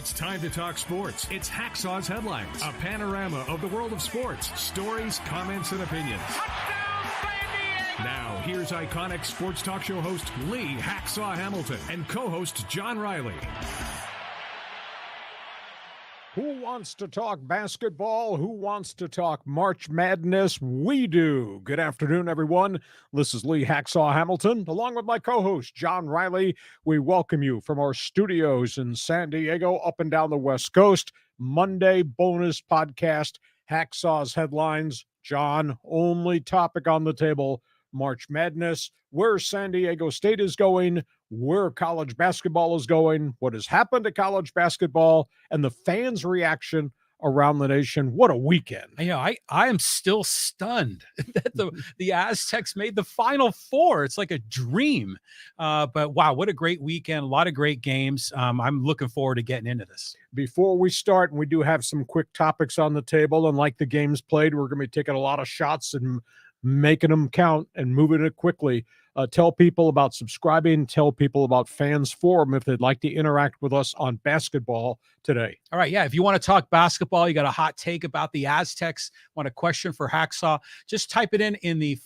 It's time to talk sports. It's Hacksaw's Headlines, a panorama of the world of sports, stories, comments, and opinions. Now, here's iconic sports talk show host Lee Hacksaw Hamilton and co-host John Riley. Who wants to talk basketball? Who wants to talk March Madness? We do. Good afternoon, everyone. This is Lee Hacksaw Hamilton, along with my co-host, John Riley. We welcome you from our studios in San Diego, up and down the West Coast. Monday bonus podcast, Hacksaw's Headlines. John, only topic on the table, March Madness, where San Diego State is going, where college basketball is going, what has happened to college basketball, and the fans' reaction around the nation. What a weekend. You know, I am still stunned that the Aztecs made the Final Four. It's like a dream. But wow, what a great weekend. A lot of great games. I'm looking forward to getting into this. Before we start, and we do have some quick topics on the table, and like the games played, we're going to be taking a lot of shots and making them count and moving it quickly. Tell people about subscribing. Tell people about Fans Forum if they'd like to interact with us on basketball today. All right, yeah. If you want to talk basketball, you got a hot take about the Aztecs, want a question for Hacksaw, just type it in the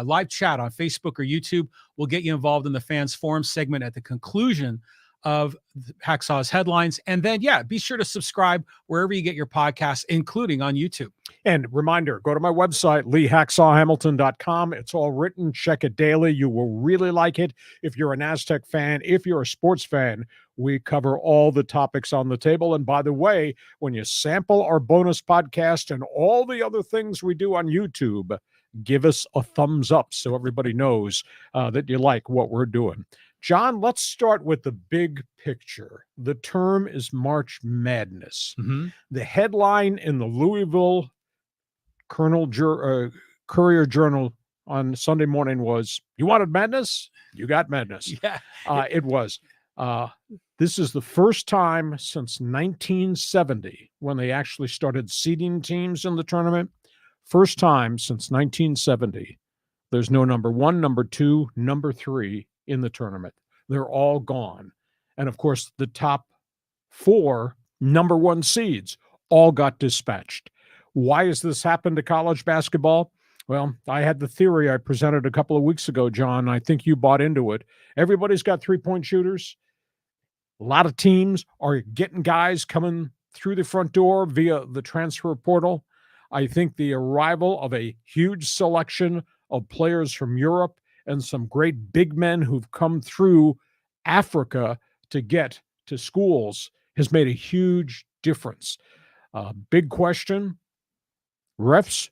live chat on Facebook or YouTube. We'll get you involved in the Fans Forum segment at the conclusion of Hacksaw's Headlines. And then, yeah, be sure to subscribe wherever you get your podcasts, including on YouTube. And reminder, go to my website, leehacksawhamilton.com. It's all written. Check it daily. You will really like it. If you're an Aztec fan, if you're a sports fan, we cover all the topics on the table. And by the way, when you sample our bonus podcast and all the other things we do on YouTube, give us a thumbs up so everybody knows that you like what we're doing. John, let's start with the big picture. The term is March Madness. Mm-hmm. The headline in the Louisville Courier Journal on Sunday morning was, you wanted madness? You got madness. Yeah. It was. This is the first time since 1970 when they actually started seeding teams in the tournament. First time since 1970. There's no number one, number two, number three in the tournament. They're all gone. And of course, the top four number one seeds all got dispatched. Why has this happened to college basketball? Well, I had the theory I presented a couple of weeks ago, John. I think you bought into it. Everybody's got three-point shooters. A lot of teams are getting guys coming through the front door via the transfer portal. I think the arrival of a huge selection of players from Europe and some great big men who've come through Africa to get to schools has made a huge difference. Big question, refs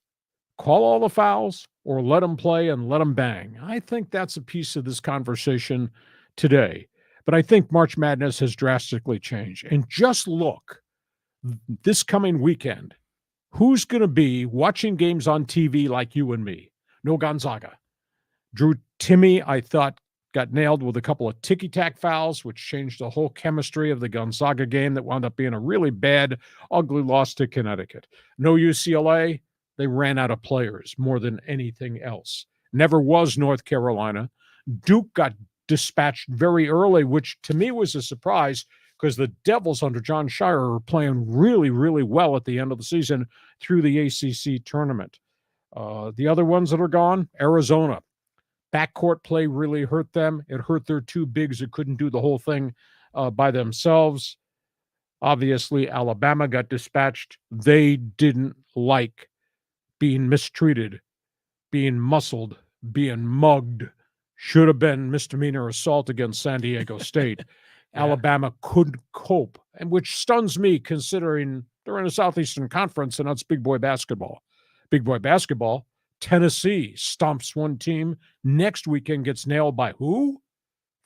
call all the fouls or let them play and let them bang? I think that's a piece of this conversation today. But I think March Madness has drastically changed. And just look, this coming weekend, who's going to be watching games on TV like you and me? No Gonzaga. Drew Timme, I thought, got nailed with a couple of ticky-tack fouls, which changed the whole chemistry of the Gonzaga game that wound up being a really bad, ugly loss to Connecticut. No UCLA, they ran out of players more than anything else. Never was North Carolina. Duke got dispatched very early, which to me was a surprise because the Devils under John Shire are playing really, really well at the end of the season through the ACC tournament. The other ones that are gone, Arizona. Backcourt play really hurt them. It hurt their two bigs who couldn't do the whole thing by themselves. Obviously, Alabama got dispatched. They didn't like being mistreated, being muscled, being mugged. Should have been misdemeanor assault against San Diego State. Yeah. Alabama couldn't cope, and which stuns me considering they're in a Southeastern Conference and that's big boy basketball. Big boy basketball. Tennessee stomps one team. Next weekend gets nailed by who?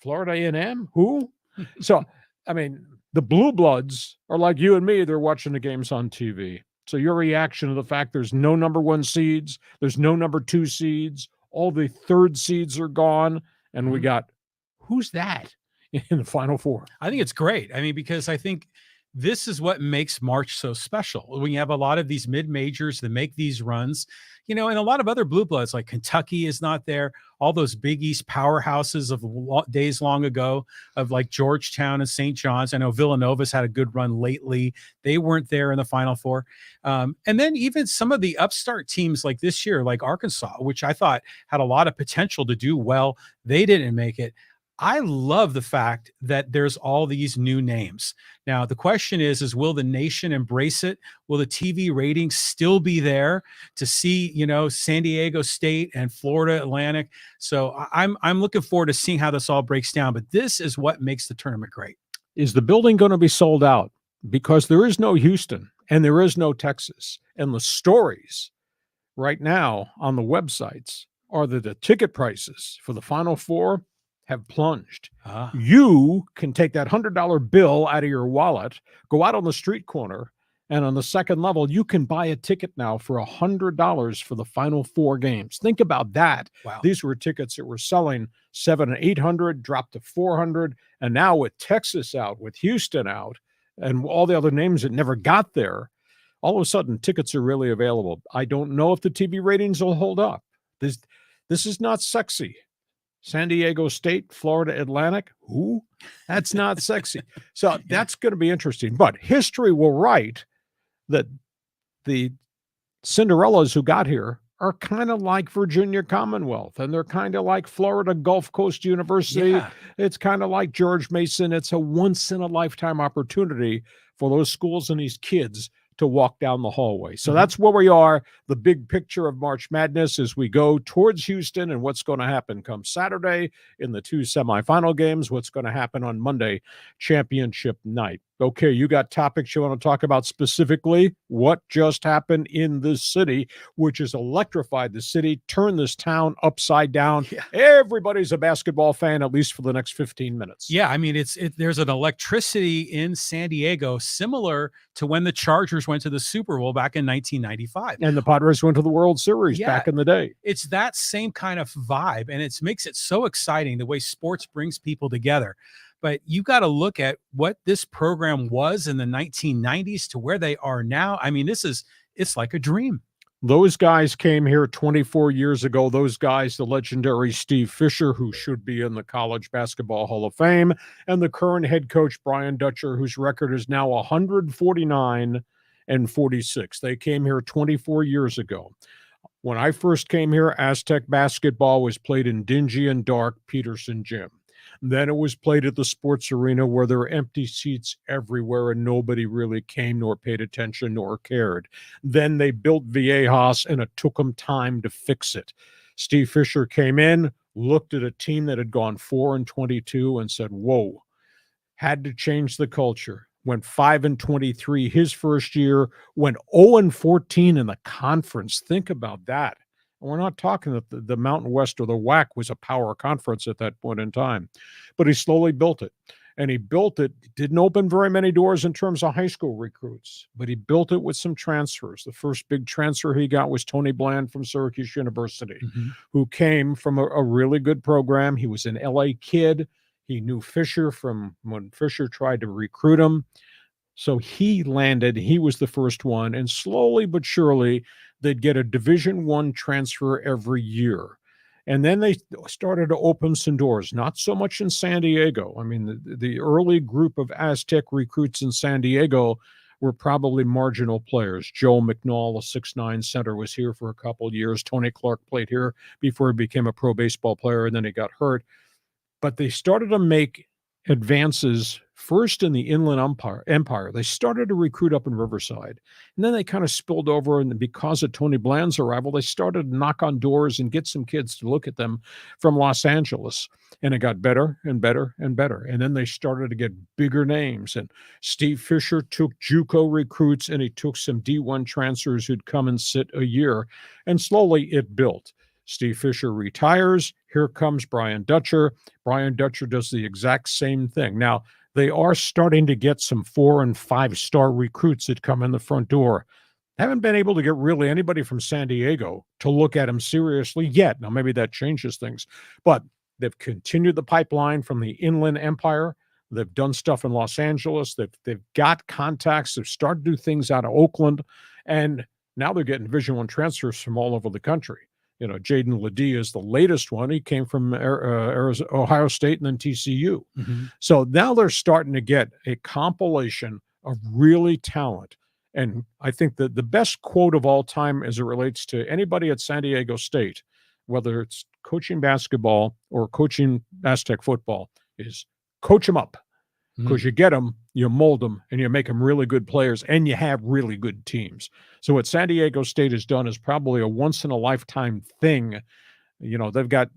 Florida A&M? Who? So, I mean, the Blue Bloods are like you and me. They're watching the games on TV. So your reaction to the fact there's no number one seeds, there's no number two seeds, all the third seeds are gone, and we got, who's that in the Final Four? I think it's great. I mean, because I think this is what makes March so special. When you have a lot of these mid-majors that make these runs, and a lot of other blue bloods like Kentucky is not there. All those Big East powerhouses of days long ago of like Georgetown and St. John's. I know Villanova's had a good run lately. They weren't there in the Final Four. And then even some of the upstart teams like this year, like Arkansas, which I thought had a lot of potential to do well, they didn't make it. I love the fact that there's all these new names. Now, the question is will the nation embrace it? Will the TV ratings still be there to see, San Diego State and Florida Atlantic? So I'm looking forward to seeing how this all breaks down. But this is what makes the tournament great. Is the building going to be sold out? Because there is no Houston and there is no Texas. And the stories right now on the websites are that the ticket prices for the Final Four have plunged. You can take that $100 bill out of your wallet, go out on the street corner, and on the second level, you can buy a ticket now for $100 for the Final Four games. Think about that. Wow. These were tickets that were selling $700 and $800, dropped to $400, and now with Texas out, with Houston out, and all the other names that never got there, all of a sudden tickets are really available. I don't know if the TV ratings will hold up. This is not sexy. San Diego State, Florida Atlantic. Who? That's not sexy. So that's going to be interesting. But history will write that the Cinderellas who got here are kind of like Virginia Commonwealth, and they're kind of like Florida Gulf Coast University. Yeah. It's kind of like George Mason. It's a once-in-a-lifetime opportunity for those schools and these kids to walk down the hallway. So that's where we are, the big picture of March Madness as we go towards Houston and what's going to happen come Saturday in the 2 semifinal games, what's going to happen on Monday, championship night. Okay, you got topics you want to talk about specifically? What just happened in this city, which has electrified the city, turned this town upside down. Yeah. Everybody's a basketball fan, at least for the next 15 minutes. Yeah, I mean, there's an electricity in San Diego similar to when the Chargers went to the Super Bowl back in 1995. And the Padres went to the World Series back in the day. It's that same kind of vibe, and it makes it so exciting the way sports brings people together. But you got to look at what this program was in the 1990s to where they are now. I mean, it's like a dream. Those guys came here 24 years ago. Those guys, the legendary Steve Fisher, who should be in the College Basketball Hall of Fame, and the current head coach, Brian Dutcher, whose record is now 149-46. They came here 24 years ago. When I first came here, Aztec basketball was played in dingy and dark Peterson Gym. Then it was played at the sports arena where there were empty seats everywhere and nobody really came nor paid attention nor cared. Then they built Viejas and it took them time to fix it. Steve Fisher came in, looked at a team that had gone 4-22 and said, whoa, had to change the culture. Went 5-23 his first year, went 0-14 in the conference. Think about that. We're not talking that the Mountain West or the WAC was a power conference at that point in time, but he slowly built it. And he built it, didn't open very many doors in terms of high school recruits, but he built it with some transfers. The first big transfer he got was Tony Bland from Syracuse University, who came from a really good program. He was an LA kid. He knew Fisher from when Fisher tried to recruit him. So he landed, he was the first one, and slowly but surely, they'd get a Division I transfer every year. And then they started to open some doors, not so much in San Diego. I mean, the early group of Aztec recruits in San Diego were probably marginal players. Joe McNall, a 6'9" center, was here for a couple of years. Tony Clark played here before he became a pro baseball player, and then he got hurt. But they started to make advances first in the Inland Empire. They started to recruit up in Riverside, and then they kind of spilled over, and because of Tony Bland's arrival, they started to knock on doors and get some kids to look at them from Los Angeles, and it got better and better and better. And then they started to get bigger names, and Steve Fisher took JUCO recruits, and he took some D1 transfers who'd come and sit a year, and slowly it built. Steve Fisher retires. Here comes Brian Dutcher. Brian Dutcher does the exact same thing. Now, they are starting to get some 4- and 5-star recruits that come in the front door. Haven't been able to get really anybody from San Diego to look at him seriously yet. Now, maybe that changes things. But they've continued the pipeline from the Inland Empire. They've done stuff in Los Angeles. They've got contacts. They've started to do things out of Oakland, and now they're getting Division I transfers from all over the country. You know, Jaden LeDee is the latest one. He came from Ohio State and then TCU. So now they're starting to get a compilation of really talent. And I think that the best quote of all time as it relates to anybody at San Diego State, whether it's coaching basketball or coaching Aztec football, is coach them up. Because you get them, you mold them, and you make them really good players, and you have really good teams. So what San Diego State has done is probably a once-in-a-lifetime thing. You know, they've got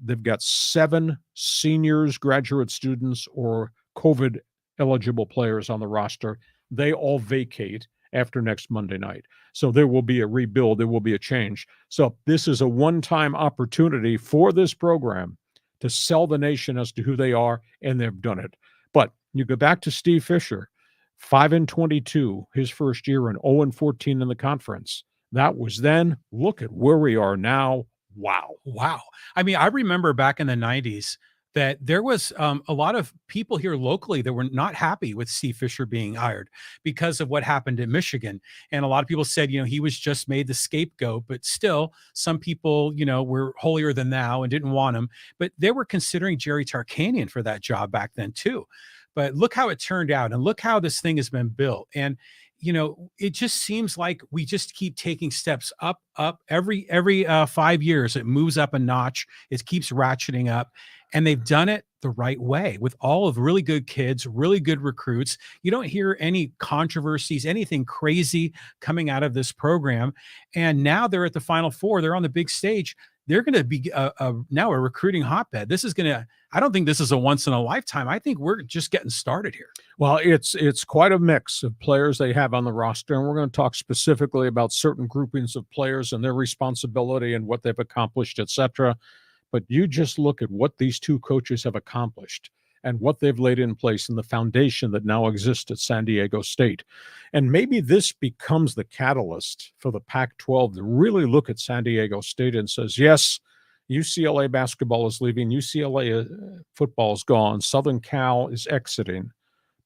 7 seniors, graduate students, or COVID-eligible players on the roster. They all vacate after next Monday night. So there will be a rebuild. There will be a change. So this is a one-time opportunity for this program to sell the nation as to who they are, and they've done it. But you go back to Steve Fisher, 5-22 his first year and 0-14 in the conference. That was then. Look at where we are now. Wow. I mean, I remember back in the 90s that there was a lot of people here locally that were not happy with Steve Fisher being hired because of what happened in Michigan. And a lot of people said, you know, he was just made the scapegoat, but still some people, you know, were holier than thou and didn't want him. But they were considering Jerry Tarkanian for that job back then too. But look how it turned out, and look how this thing has been built. And, you know, it just seems like we just keep taking steps up every 5 years. It moves up a notch. It keeps ratcheting up, and they've done it the right way with all of really good kids, really good recruits. You don't hear any controversies, anything crazy coming out of this program. And now they're at the Final Four. They're on the big stage. They're going to be now a recruiting hotbed. This is going to, I don't think this is a once in a lifetime. I think we're just getting started here. Well, it's quite a mix of players they have on the roster, and we're going to talk specifically about certain groupings of players and their responsibility and what they've accomplished, etc. But you just look at what these two coaches have accomplished and what they've laid in place and the foundation that now exists at San Diego State. And maybe this becomes the catalyst for the Pac-12 to really look at San Diego State and says, yes, UCLA basketball is leaving, UCLA football is gone, Southern Cal is exiting,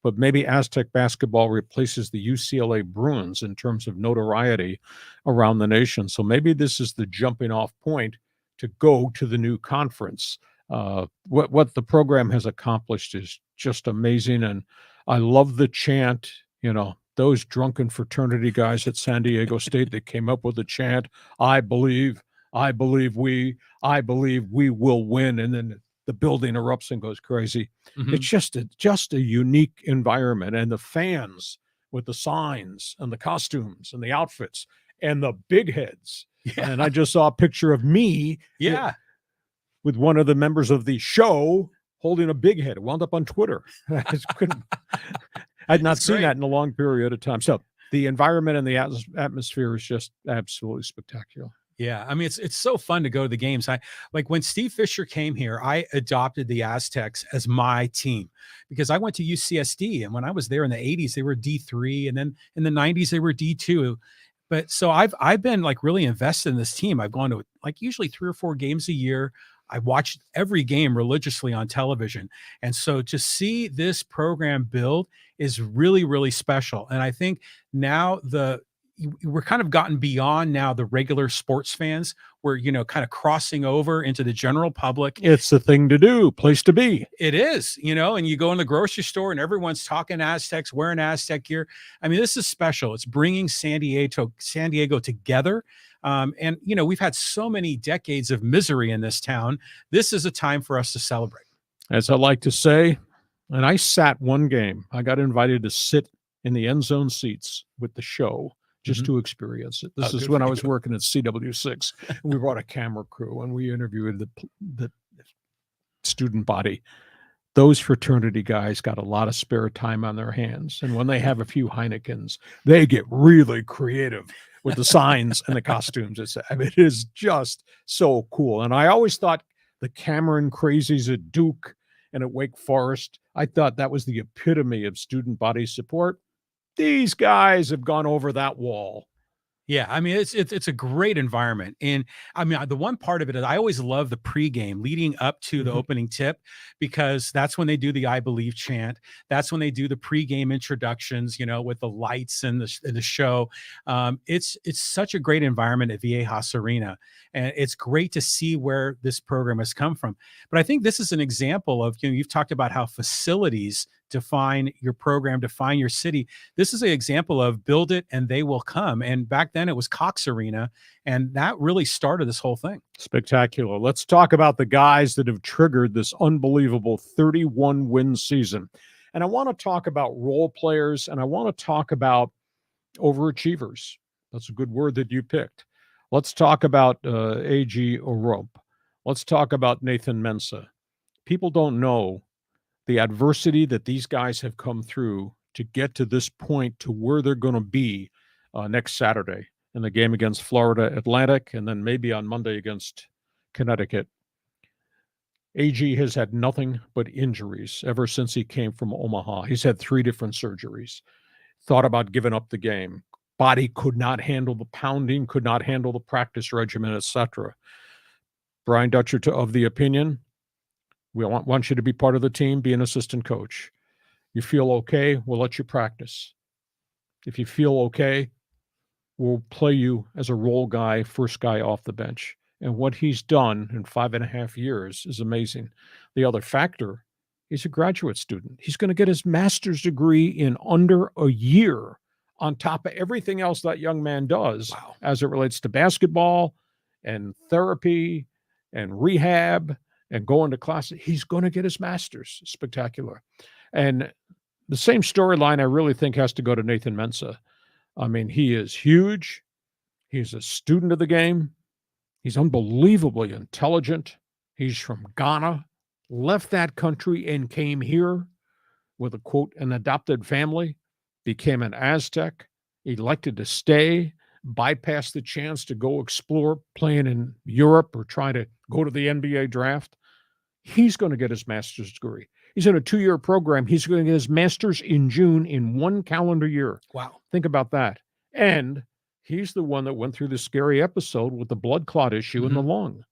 but maybe Aztec basketball replaces the UCLA Bruins in terms of notoriety around the nation. So maybe this is the jumping off point to go to the new conference. What the program has accomplished is just amazing. And I love the chant, you know, those drunken fraternity guys at San Diego State that came up with the chant, I believe we will win. And then the building erupts and goes crazy. It's just a unique environment. And the fans with the signs and the costumes and the outfits and the big heads. Yeah. And I just saw a picture of me. Yeah. With one of the members of the show holding a big head. It wound up on Twitter. I had not seen that in a long period of time. So the environment and the atmosphere is just absolutely spectacular. Yeah, I mean, it's so fun to go to the games. I like when Steve Fisher came here, I adopted the Aztecs as my team because I went to UCSD, and when I was there in the 80s, they were D3, and then in the 90s they were D2. But so I've been like really invested in this team. I've gone to like usually 3 or 4 games a year. I watched every game religiously on television. And so to see this program build is really, really special. And I think now we're kind of gotten beyond now the regular sports fans. We're, you know, kind of crossing over into the general public. It's the thing to do, place to be. It is, you know, and you go in the grocery store and everyone's talking Aztecs, wearing Aztec gear. I mean, this is special. It's bringing San Diego together. And, you know, we've had so many decades of misery in this town. This is a time for us to celebrate. As I like to say, and I sat one game, I got invited to sit in the end zone seats with the show just to experience it. This is when I was working at CW6. And we brought a camera crew and we interviewed the student body. Those fraternity guys got a lot of spare time on their hands. And when they have a few Heinekens, they get really creative with the signs and the costumes. It is just so cool. And I always thought the Cameron crazies at Duke and at Wake Forest, I thought that was the epitome of student body support. These guys have gone over that wall. Yeah, I mean it's a great environment, and I mean the one part of it is I always love the pregame leading up to the opening tip, because that's when they do the "I Believe" chant. That's when they do the pregame introductions, with the lights and the show. It's such a great environment at Viejas Arena, and it's great to see where this program has come from. But I think this is an example of, you've talked about how facilities define your program, define your city. This is an example of build it and they will come. And back then it was Cox Arena, and that really started this whole thing. Spectacular. Let's talk about the guys that have triggered this unbelievable 31-win season. And I want to talk about role players, and I want to talk about overachievers. That's a good word that you picked. Let's talk about AROP. Let's talk about Nathan Mensah. People don't know the adversity that these guys have come through to get to this point, to where they're going to be next Saturday in the game against Florida Atlantic, and then maybe on Monday against Connecticut. AG has had nothing but injuries ever since he came from Omaha. He's had 3 different surgeries, thought about giving up the game. Body could not handle the pounding, could not handle the practice regimen, etc. Brian Dutcher of the opinion, we want you to be part of the team, be an assistant coach. You feel okay, we'll let you practice. If you feel okay, we'll play you as a role guy, first guy off the bench. And what he's done in 5.5 years is amazing. The other factor, he's a graduate student. He's going to get his master's degree in under a year, on top of everything else that young man does. Wow. As it relates to basketball and therapy and rehab and going to class. He's going to get his master's. Spectacular. And the same storyline I really think has to go to Nathan Mensah. I mean, he is huge. He's a student of the game. He's unbelievably intelligent. He's from Ghana, left that country and came here with a, quote, an adopted family, became an Aztec, elected to stay, bypassed the chance to go explore playing in Europe or try to go to the NBA draft. He's going to get his master's degree. He's in a 2-year program. He's going to get his master's in June in 1 calendar year. Wow. Think about that. And he's the one that went through the scary episode with the blood clot issue in the lung.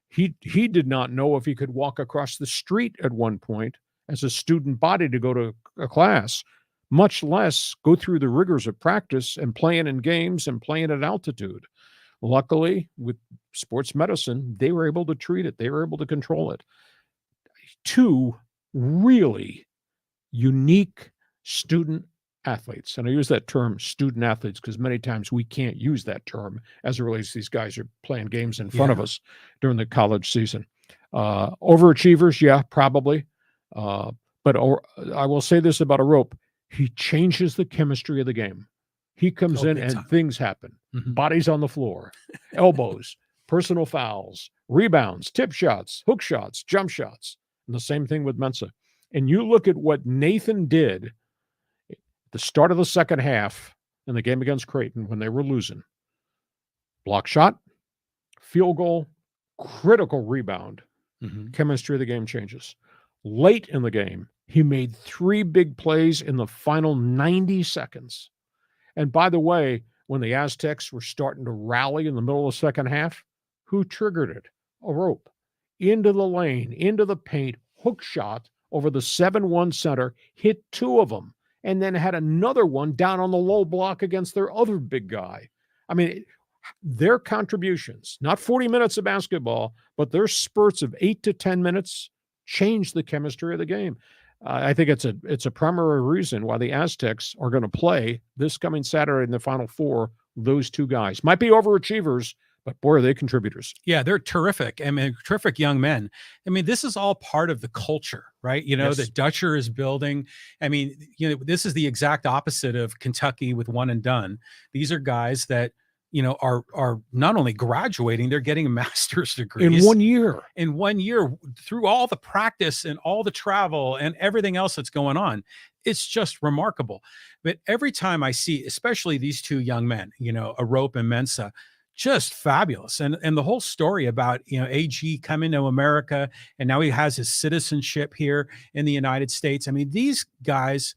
He did not know if he could walk across the street at one point as a student body to go to a class, much less go through the rigors of practice and playing in games and playing at altitude. Luckily, with sports medicine, they were able to treat it. They were able to control it. 2 really unique student athletes. And I use that term student athletes because many times we can't use that term as it relates to these guys who are playing games in front of us during the college season. Overachievers, yeah, probably. But I will say this about AROP. He changes the chemistry of the game. He comes in and things happen. Bodies on the floor, elbows, personal fouls, rebounds, tip shots, hook shots, jump shots. And the same thing with Mensah. And you look at what Nathan did at the start of the second half in the game against Creighton when they were losing. Block shot, field goal, critical rebound. Chemistry of the game changes. Late in the game, he made 3 big plays in the final 90 seconds. And by the way, when the Aztecs were starting to rally in the middle of the second half, who triggered it? AROP. Into the lane, into the paint, hook shot over the 7-1 center, hit 2 of them, and then had another one down on the low block against their other big guy. I mean, their contributions, not 40 minutes of basketball, but their spurts of 8 to 10 minutes changed the chemistry of the game. I think it's a primary reason why the Aztecs are going to play this coming Saturday in the Final Four. Those 2 guys might be overachievers, but boy, are they contributors. Yeah, they're terrific. I mean, terrific young men. I mean, this is all part of the culture, right? That Dutcher is building. I mean, this is the exact opposite of Kentucky with one and done. These are guys that, are not only graduating, they're getting master's degrees. In 1 year. In 1 year, through all the practice and all the travel and everything else that's going on. It's just remarkable. But every time I see, especially these 2 young men, AROP and Mensah, just fabulous. And the whole story about, AG coming to America and now he has his citizenship here in the United States. I mean, these guys,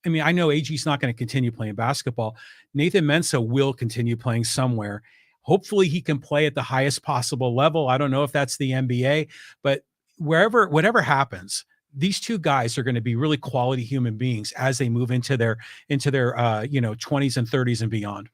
I mean, I know AG's not going to continue playing basketball. Nathan Mensah will continue playing somewhere. Hopefully he can play at the highest possible level. I don't know if that's the NBA, but whatever happens, these two guys are going to be really quality human beings as they move into their 20s and 30s and beyond.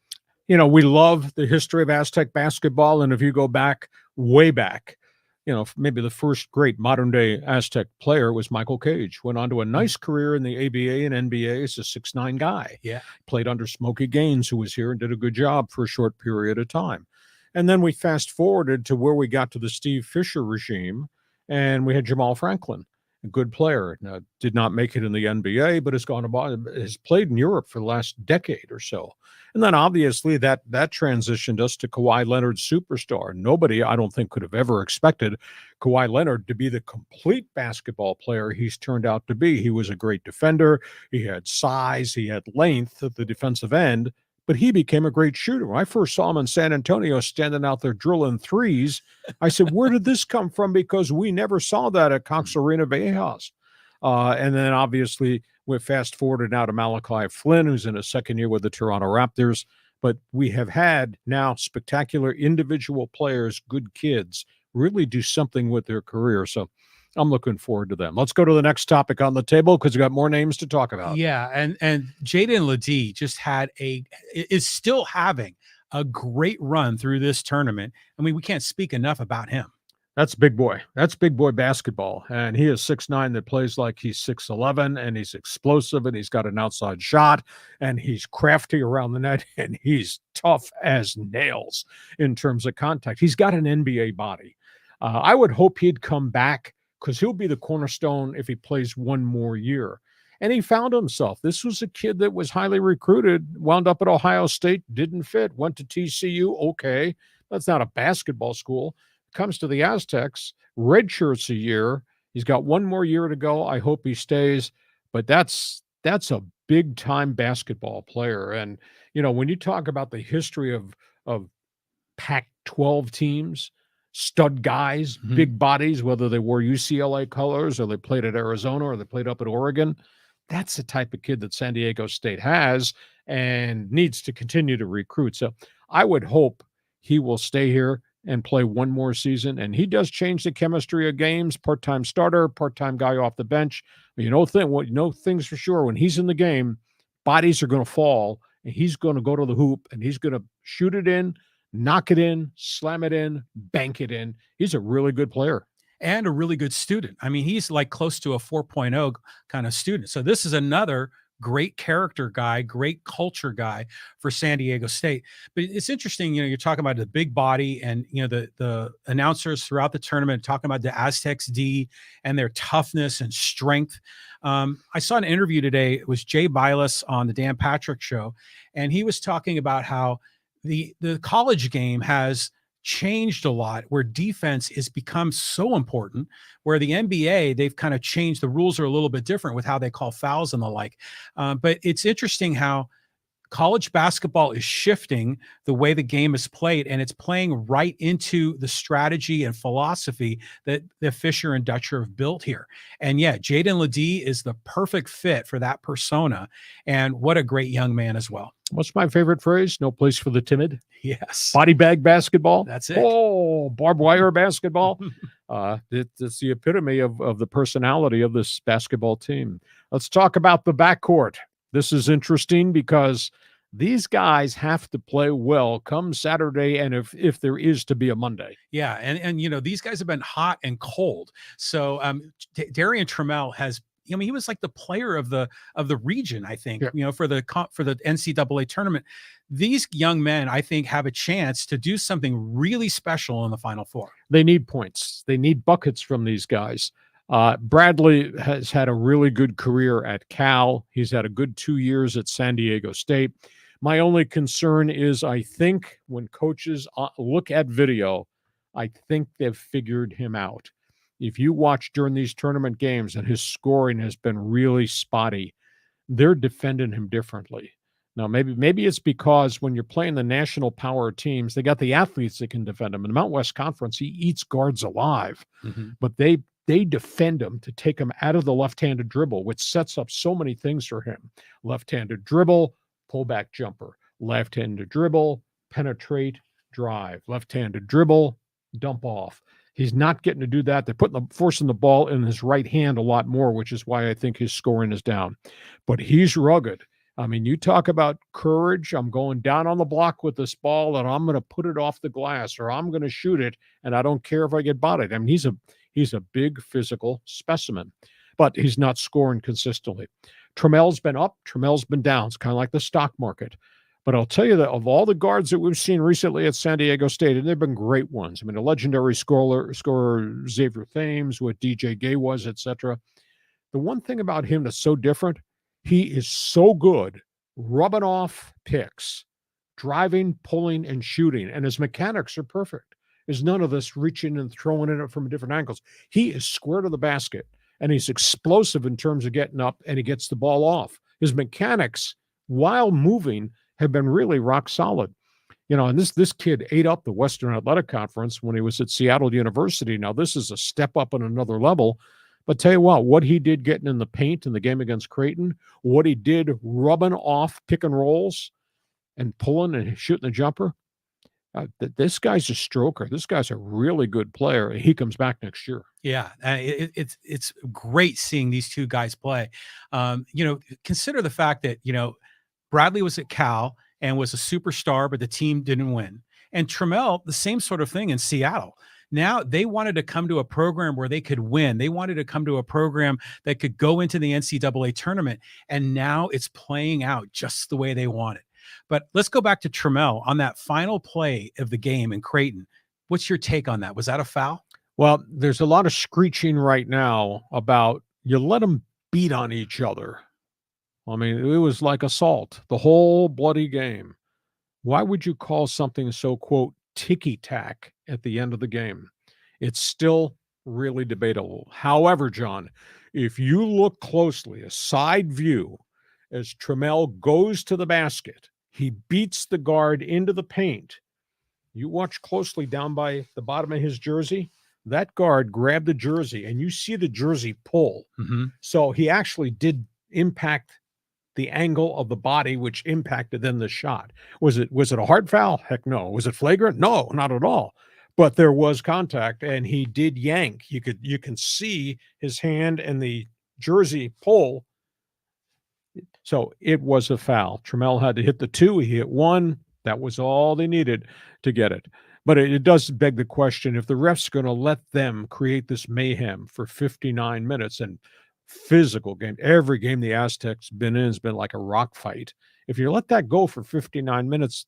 You know, we love the history of Aztec basketball. And if you go back, way back, you know, maybe the first great modern day Aztec player was Michael Cage. Went on to a nice career in the ABA and NBA as a 6'9" guy. Yeah. Played under Smokey Gaines, who was here and did a good job for a short period of time. And then we fast forwarded to where we got to the Steve Fisher regime, and we had Jamal Franklin, a good player. Now, did not make it in the NBA, but has played in Europe for the last decade or so. And then obviously that transitioned us to Kawhi Leonard's superstar. Nobody, I don't think, could have ever expected Kawhi Leonard to be the complete basketball player he's turned out to be. He was a great defender. He had size. He had length at the defensive end, but he became a great shooter. When I first saw him in San Antonio standing out there drilling threes, I said, where did this come from? Because we never saw that at Cox Arena Viejas. And then obviously we fast forwarded now to Malachi Flynn, who's in his second year with the Toronto Raptors. But we have had now spectacular individual players, good kids, really do something with their career. So I'm looking forward to them. Let's go to the next topic on the table because we've got more names to talk about. Yeah, and Jaden LeDee is still having a great run through this tournament. I mean, we can't speak enough about him. That's big boy. That's big boy basketball. And he is 6'9" that plays like he's 6'11", and he's explosive, and he's got an outside shot, and he's crafty around the net, and he's tough as nails in terms of contact. He's got an NBA body. I would hope he'd come back because he'll be the cornerstone if he plays one more year. And he found himself. This was a kid that was highly recruited, wound up at Ohio State, didn't fit, went to TCU. Okay, that's not a basketball school. Comes to the Aztecs, redshirts a year. He's got one more year to go. I hope he stays. But that's a big-time basketball player. And, you know, when you talk about the history of Pac-12 teams, stud guys, big bodies, whether they wore UCLA colors or they played at Arizona or they played up at Oregon, that's the type of kid that San Diego State has and needs to continue to recruit. So I would hope he will stay here and play one more season. And he does change the chemistry of games, part-time starter, part-time guy off the bench. You know things for sure. When he's in the game, bodies are going to fall, and he's going to go to the hoop, and he's going to shoot it in, knock it in, slam it in, bank it in. He's a really good player. And a really good student. I mean, he's like close to a 4.0 kind of student. So this is another great character guy, great culture guy for San Diego State. But it's interesting, you know, you're talking about the big body and, you know, the announcers throughout the tournament talking about the Aztecs D and their toughness and strength. I saw an interview today. It was Jay Bilas on the Dan Patrick Show, and he was talking about how the college game has changed a lot, where defense has become so important, where the NBA, they've kind of changed. The rules are a little bit different with how they call fouls and the like. But it's interesting how college basketball is shifting the way the game is played, and it's playing right into the strategy and philosophy that Fisher and Dutcher have built here. And yeah, Jaden LeDee is the perfect fit for that persona, and what a great young man as well. What's my favorite phrase? No place for the timid. Yes. Body bag basketball. That's it. Oh, barbed wire basketball. It's the epitome of the personality of this basketball team. Let's talk about the backcourt. This is interesting because these guys have to play well come Saturday, and if there is to be a Monday. Yeah, and you know, these guys have been hot and cold. So Darian Trammell has, I mean, he was like the player of the region, I think, you know, for the NCAA tournament. These young men, I think, have a chance to do something really special in the Final Four. They need points. They need buckets from these guys. Bradley has had a really good career at Cal. He's had a good 2 years at San Diego State. My only concern is I think when coaches look at video, I think they've figured him out. If you watch during these tournament games and his scoring has been really spotty, they're defending him differently. Now, maybe it's because when you're playing the national power teams, they got the athletes that can defend him. In the Mountain West Conference, he eats guards alive. But they they defend him to take him out of the left-handed dribble, which sets up so many things for him. Left-handed dribble, pullback jumper. Left-handed dribble, penetrate, drive. Left-handed dribble, dump off. He's not getting to do that. They're forcing the ball in his right hand a lot more, which is why I think his scoring is down. But he's rugged. I mean, you talk about courage. I'm going down on the block with this ball, and I'm going to put it off the glass, or I'm going to shoot it, and I don't care if I get bodied. I mean, he's a big physical specimen, but he's not scoring consistently. Trammell's been up. Trammell's been down. It's kind of like the stock market. But I'll tell you that of all the guards that we've seen recently at San Diego State, and they've been great ones. I mean, a legendary scorer Xavier Thames, what DJ Gay was, etc. The one thing about him that's so different, he is so good rubbing off picks, driving, pulling, and shooting, and his mechanics are perfect. There's none of this reaching and throwing it from different angles. He is square to the basket, and he's explosive in terms of getting up, and he gets the ball off. His mechanics, while moving, have been really rock solid. You know, and this kid ate up the Western Athletic Conference when he was at Seattle University. Now, this is a step up on another level. But tell you what he did getting in the paint in the game against Creighton, what he did rubbing off pick and rolls and pulling and shooting the jumper, this guy's a stroker. This guy's a really good player. He comes back next year. Yeah, it's great seeing these two guys play. You know, consider the fact that, you know, Bradley was at Cal and was a superstar, but the team didn't win. And Trammell, the same sort of thing in Seattle. Now they wanted to come to a program where they could win. They wanted to come to a program that could go into the NCAA tournament. And now it's playing out just the way they wanted. But let's go back to Trammell on that final play of the game in Creighton. What's your take on that? Was that a foul? Well, there's a lot of screeching right now about you let them beat on each other. I mean, it was like assault, the whole bloody game. Why would you call something so, quote, ticky-tack at the end of the game? It's still really debatable. However, John, if you look closely, a side view, as Trammell goes to the basket, he beats the guard into the paint. You watch closely down by the bottom of his jersey, that guard grabbed the jersey, and you see the jersey pull. Mm-hmm. So he actually did impact the angle of the body, which impacted then the shot. Was it a hard foul? Heck no. Was it flagrant? No, not at all. But there was contact, and he did yank. You can see his hand and the jersey pull. So it was a foul. Trammell had to hit the 2. He hit 1. That was all they needed to get it. But it does beg the question, if the ref's going to let them create this mayhem for 59 minutes and physical game. Every game the Aztecs been in has been like a rock fight. If you let that go for 59 minutes,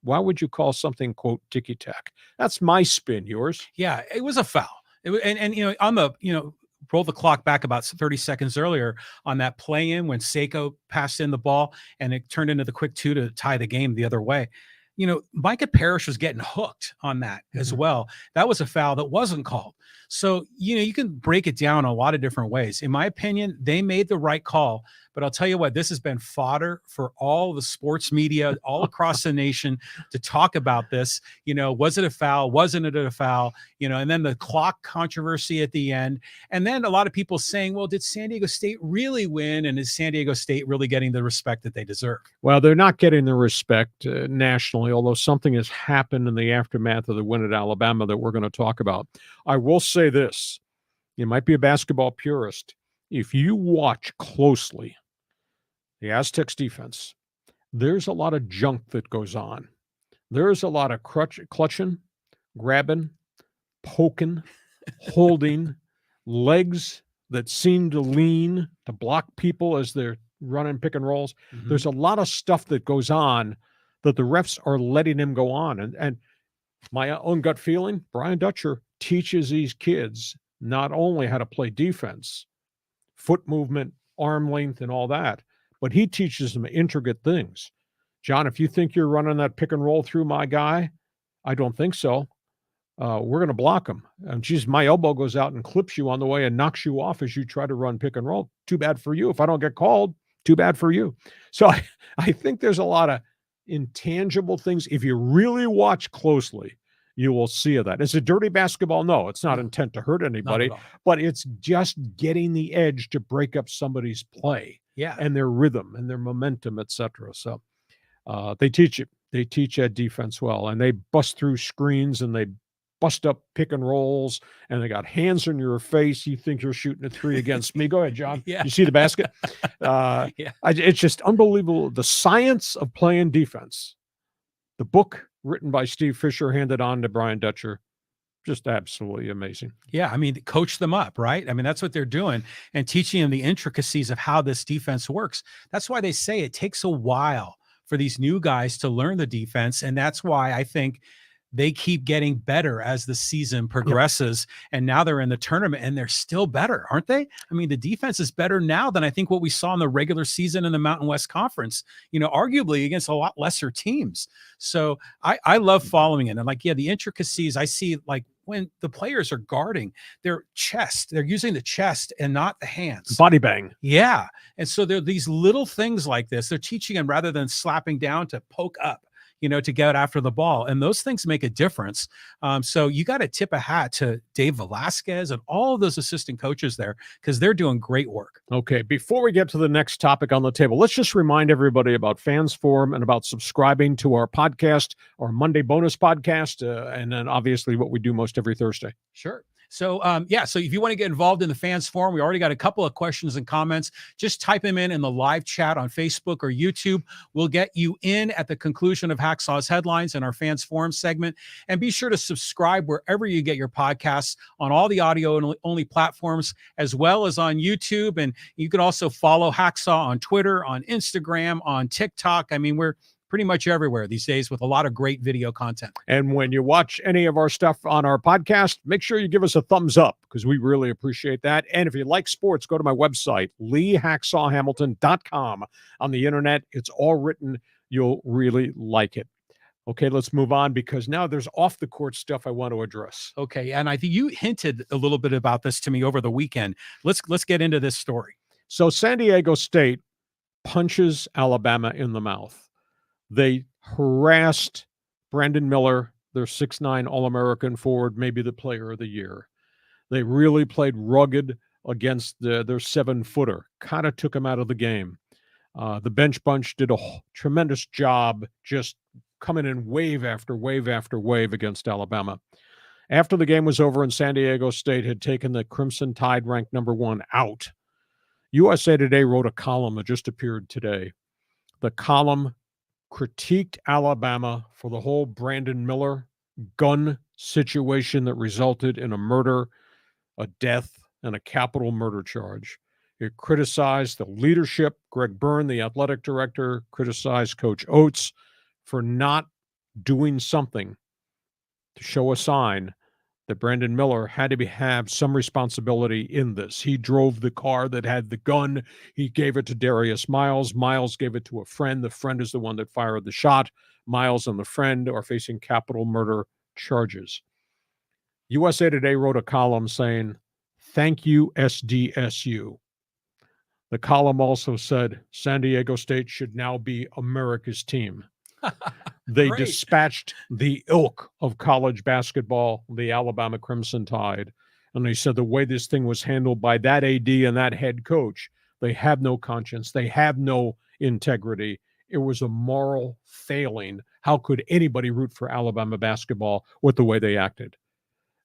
why would you call something, quote, ticky-tack? That's my spin. Yours? Yeah, it was a foul. And you know, on the, you know, roll the clock back about 30 seconds earlier on that play in when Seiko passed in the ball and it turned into the quick 2 to tie the game the other way. You know, Micah Parrish was getting hooked on that as well. That was a foul that wasn't called. So, you know, you can break it down a lot of different ways. In my opinion, they made the right call. But I'll tell you what, this has been fodder for all the sports media all across the nation to talk about this. You know, was it a foul? Wasn't it a foul? You know, and then the clock controversy at the end. And then a lot of people saying, well, did San Diego State really win? And is San Diego State really getting the respect that they deserve? Well, they're not getting the respect nationally, although something has happened in the aftermath of the win at Alabama that we're going to talk about. I will say this. You might be a basketball purist. If you watch closely the Aztecs defense, there's a lot of junk that goes on. There's a lot of clutching, grabbing, poking, holding, legs that seem to lean to block people as they're running pick and rolls. Mm-hmm. There's a lot of stuff that goes on that the refs are letting him go on. And my own gut feeling, Brian Dutcher teaches these kids not only how to play defense, foot movement, arm length, and all that, but he teaches them intricate things. John, if you think you're running that pick and roll through my guy, I don't think so. We're going to block him. And geez, my elbow goes out and clips you on the way and knocks you off as you try to run pick and roll. Too bad for you. If I don't get called, too bad for you. So I think there's a lot of intangible things. If you really watch closely, you will see of that. Is it dirty basketball? No, it's not intent to hurt anybody, but it's just getting the edge to break up somebody's play and their rhythm and their momentum, etc. So they teach it. They teach that defense well, and they bust through screens and they bust up pick and rolls, and they got hands in your face. You think you're shooting a three against me. Go ahead, John. You see the basket? It's just unbelievable. The science of playing defense. The book written by Steve Fisher, handed on to Brian Dutcher. Just absolutely amazing. Yeah, I mean, coach them up, right? I mean, that's what they're doing, and teaching them the intricacies of how this defense works. That's why they say it takes a while for these new guys to learn the defense, and that's why I think they keep getting better as the season progresses. And now they're in the tournament and they're still better, aren't they? I mean, the defense is better now than I think what we saw in the regular season in the Mountain West Conference, you know, arguably against a lot lesser teams. So I love following it. And like, yeah, the intricacies I see, like when the players are guarding their chest, they're using the chest and not the hands. Body bang. Yeah. And so there are these little things like this. They're teaching them, rather than slapping down, to poke up, you know, to get after the ball. And those things make a difference. So you got to tip a hat to Dave Velasquez and all of those assistant coaches there, because they're doing great work. Okay, before we get to the next topic on the table, let's just remind everybody about Fans Forum and about subscribing to our podcast, our Monday bonus podcast, and then obviously what we do most every Thursday. Sure. So, so if you want to get involved in the Fans Forum, we already got a couple of questions and comments. Just type them in the live chat on Facebook or YouTube. We'll get you in at the conclusion of Hacksaw's Headlines in our Fans Forum segment. And be sure to subscribe wherever you get your podcasts, on all the audio-only platforms, as well as on YouTube. And you can also follow Hacksaw on Twitter, on Instagram, on TikTok. I mean, we're pretty much everywhere these days with a lot of great video content. And when you watch any of our stuff on our podcast, make sure you give us a thumbs up, because we really appreciate that. And if you like sports, go to my website, leehacksawhamilton.com. On the internet, it's all written. You'll really like it. Okay, let's move on, because now there's off the court stuff I want to address. Okay, and I think you hinted a little bit about this to me over the weekend. Let's get into this story. So San Diego State punches Alabama in the mouth. They harassed Brandon Miller, their 6'9" All-American forward, maybe the player of the year. They really played rugged against their 7-footer, kind of took him out of the game. The bench bunch did a tremendous job just coming in wave after wave after wave against Alabama. After the game was over and San Diego State had taken the Crimson Tide, ranked #1, out, USA Today wrote a column that just appeared today. The column critiqued Alabama for the whole Brandon Miller gun situation that resulted in a murder, a death, and a capital murder charge. It criticized the leadership. Greg Byrne, the athletic director, criticized Coach Oates for not doing something to show a sign that Brandon Miller had to have some responsibility in this. He drove the car that had the gun. He gave it to Darius Miles. Miles gave it to a friend. The friend is the one that fired the shot. Miles and the friend are facing capital murder charges. USA Today wrote a column saying, "Thank you, SDSU." The column also said San Diego State should now be America's team. They dispatched the ilk of college basketball, the Alabama Crimson Tide. And they said the way this thing was handled by that AD and that head coach, they have no conscience. They have no integrity. It was a moral failing. How could anybody root for Alabama basketball with the way they acted?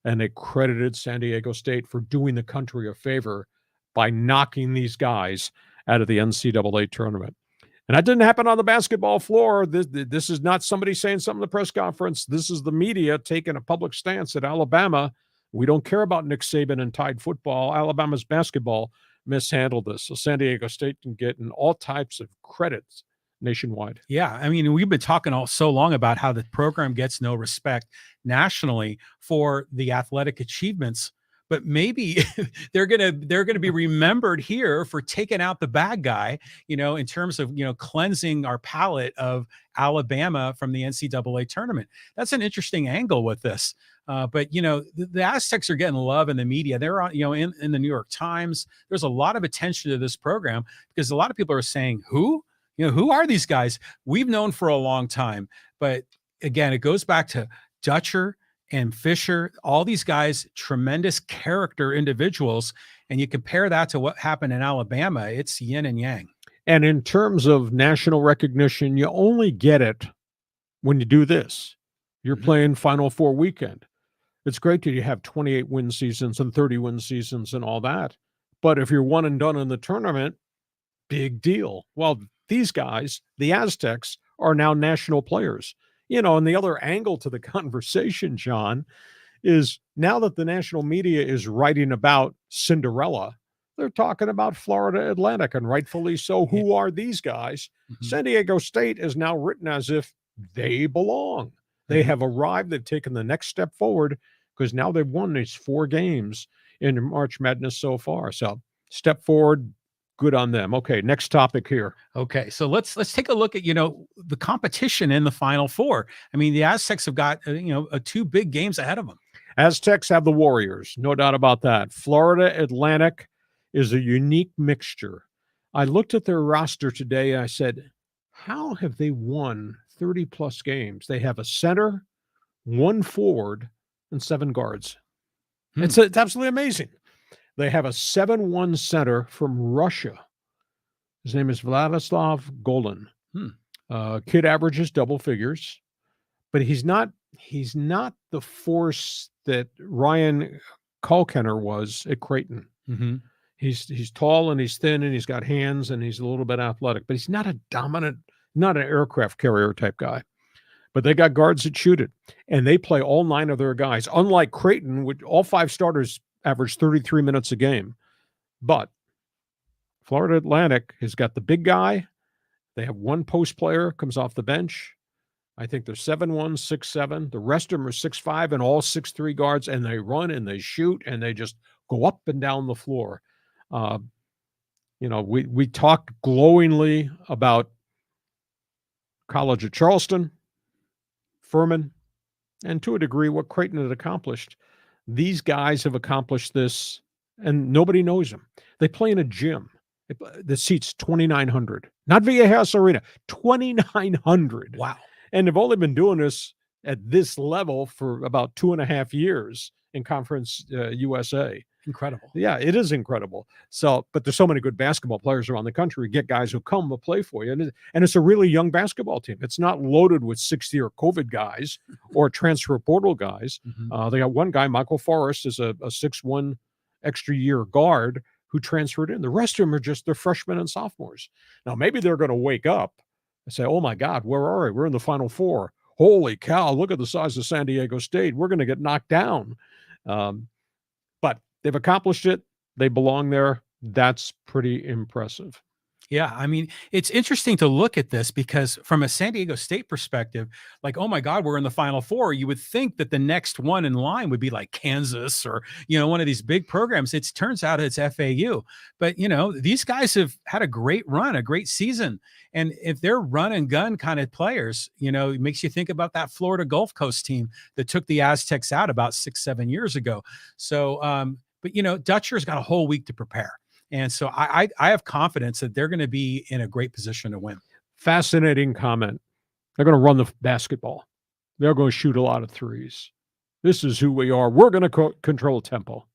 And they credited San Diego State for doing the country a favor by knocking these guys out of the NCAA tournament. And that didn't happen on the basketball floor. This is not somebody saying something in the press conference. This is the media taking a public stance at Alabama. We don't care about Nick Saban and Tide football. Alabama's basketball mishandled this. So San Diego State can get in all types of credits nationwide. Yeah, I mean, we've been talking all so long about how the program gets no respect nationally for the athletic achievements, but maybe they're gonna be remembered here for taking out the bad guy, you know, in terms of, you know, cleansing our palate of Alabama from the NCAA tournament. That's an interesting angle with this. But, you know, the Aztecs are getting love in the media. They're on, you know, in the New York Times. There's a lot of attention to this program because a lot of people are saying, who are these guys? We've known for a long time. But again, it goes back to Dutcher and Fisher, all these guys, tremendous character individuals. And you compare that to what happened in Alabama, it's yin and yang. And in terms of national recognition, you only get it when you do this. You're playing Final Four weekend. It's great that you have 28 win seasons and 30 win seasons and all that. But if you're one and done in the tournament, big deal. Well, these guys, the Aztecs, are now national players. And the other angle to the conversation, John, is now that the national media is writing about Cinderella, they're talking about Florida Atlantic, and rightfully so. Who are these guys? San Diego State is now written as if they belong. They have arrived. They've taken the next step forward because now they've won these 4 games in March Madness so far. So step forward. Good on them. Okay, next topic here. Okay, so let's take a look at the competition in the Final Four. I mean, the Aztecs have got 2 big games ahead of them. Aztecs have the Warriors, no doubt about that. Florida Atlantic is a unique mixture. I looked at their roster today and I said, how have they won 30 plus games? They have a center, 1 forward, and 7 guards. It's absolutely amazing. They have a 7-1 center from Russia. His name is Vladislav Golin. Kid averages double figures, but he's not the force that Ryan Kalkbrenner was at Creighton. He's tall and he's thin and he's got hands and he's a little bit athletic, but he's not a dominant, not an aircraft carrier type guy. But they got guards that shoot it, and they play all 9 of their guys. Unlike Creighton, which all 5 starters average 33 minutes a game. But Florida Atlantic has got the big guy. They have 1 post player, comes off the bench. I think they're 7-1, 6-7. The rest of them are 6'5" and all 6'3" guards, and they run and they shoot and they just go up and down the floor. We talk glowingly about College of Charleston, Furman, and to a degree what Creighton had accomplished. These guys have accomplished this, and nobody knows them. They play in a gym that seats 2,900, not Viejas Arena, 2,900. Wow. And they've only been doing this at this level for about 2.5 years in Conference USA. Incredible. Yeah, it is incredible. So, but there's so many good basketball players around the country. Get guys who come to play for you. And it's a really young basketball team. It's not loaded with 6-year COVID guys or transfer portal guys. They got 1 guy, Michael Forrest, is a 6'1" extra year guard who transferred in. The rest of them are just they're freshmen and sophomores. Now, maybe they're going to wake up and say, oh, my God, where are we? We're in the Final Four. Holy cow, look at the size of San Diego State. We're going to get knocked down. But they've accomplished it. They belong there. That's pretty impressive. Yeah, I mean, it's interesting to look at this because from a San Diego State perspective, like, oh my God, we're in the Final Four. You would think that the next one in line would be like Kansas or, one of these big programs. It turns out it's FAU. But, these guys have had a great run, a great season. And if they're run and gun kind of players, it makes you think about that Florida Gulf Coast team that took the Aztecs out about 6-7 years ago. So, but, Dutcher's got a whole week to prepare. And so I have confidence that they're going to be in a great position to win. Fascinating comment. They're going to run the basketball. They're going to shoot a lot of threes. This is who we are. We're going to control tempo.